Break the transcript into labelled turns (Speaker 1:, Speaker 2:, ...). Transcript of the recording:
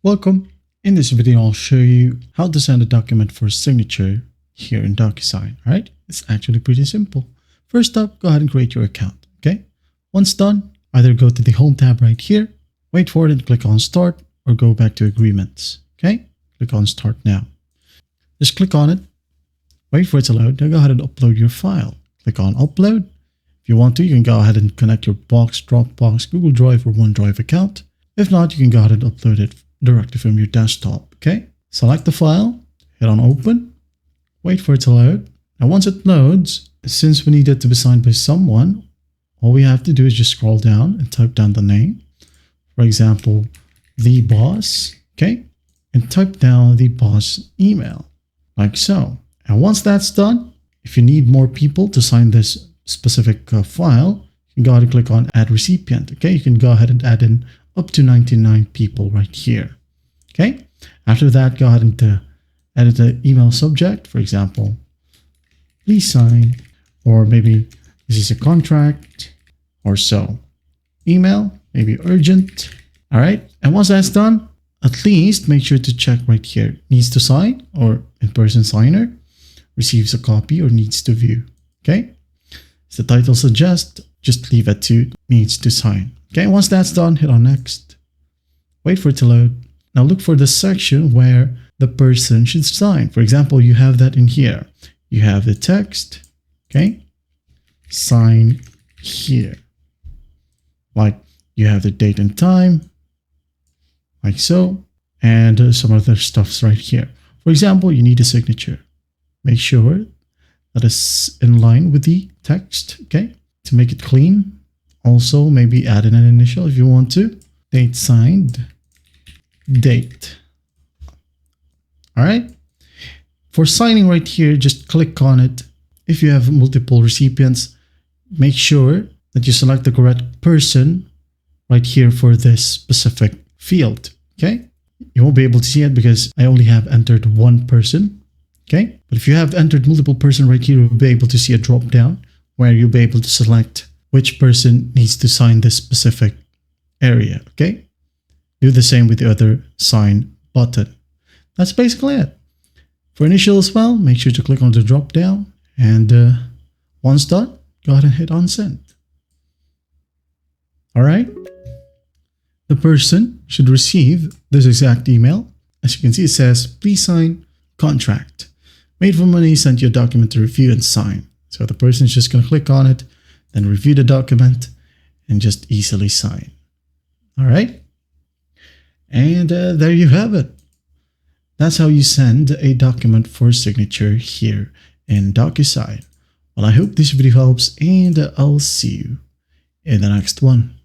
Speaker 1: Welcome. In this video, I'll show you how to send a document for signature here in DocuSign. All right, it's actually pretty simple. First up, go ahead and create your account. Okay, once done, either go to the home tab right here, wait for it and click on start, or go back to agreements. Okay, click on start now. Just click on it, wait for it to load, then go ahead and upload your file. Click on upload. If you want to, you can go ahead and connect your Box, Dropbox, Google Drive, or OneDrive account. If not, you can go ahead and upload it directly from your desktop. Okay, select the file, hit on open, wait for it to load. And once it loads, since we need it to be signed by someone, all we have to do is just scroll down and type down the name. For example, the boss. Okay, and type down the boss email like so. And once that's done, if you need more people to sign this specific file, you can go ahead and click on add recipient. Okay, you can go ahead and add in up to 99 people right here. Okay, after that, go ahead and edit the email subject. For example, please sign, or maybe this is a contract or so. Email, maybe urgent. All right, and once that's done, at least make sure to check right here, needs to sign or in-person signer, receives a copy or needs to view. Okay, as the title suggests, just leave it to needs to sign. Okay, once that's done, hit on next. Wait for it to load. Now look for the section where the person should sign. For example, you have that in here. You have the text, okay? Sign here. Like you have the date and time, like so, and some other stuffs right here. For example, you need a signature. Make sure that it's in line with the text, okay? To make it clean. Also, maybe add in an initial if you want to. Date signed, date. All right. For signing right here, just click on it. If you have multiple recipients, make sure that you select the correct person right here for this specific field. Okay. You won't be able to see it because I only have entered one person. Okay. But if you have entered multiple person right here, you'll be able to see a drop down where you'll be able to select which person needs to sign this specific area. Okay. Do the same with the other sign button. That's basically it. For initial as well, make sure to click on the drop down, and once done, go ahead and hit on send. All right. The person should receive this exact email. As you can see, it says, please sign contract. Made for money, sent you a document to review and sign. So the person is just going to click on it, then review the document and just easily sign. All right. And there you have it. That's how you send a document for signature here in DocuSign. Well, I hope this video helps, and I'll see you in the next one.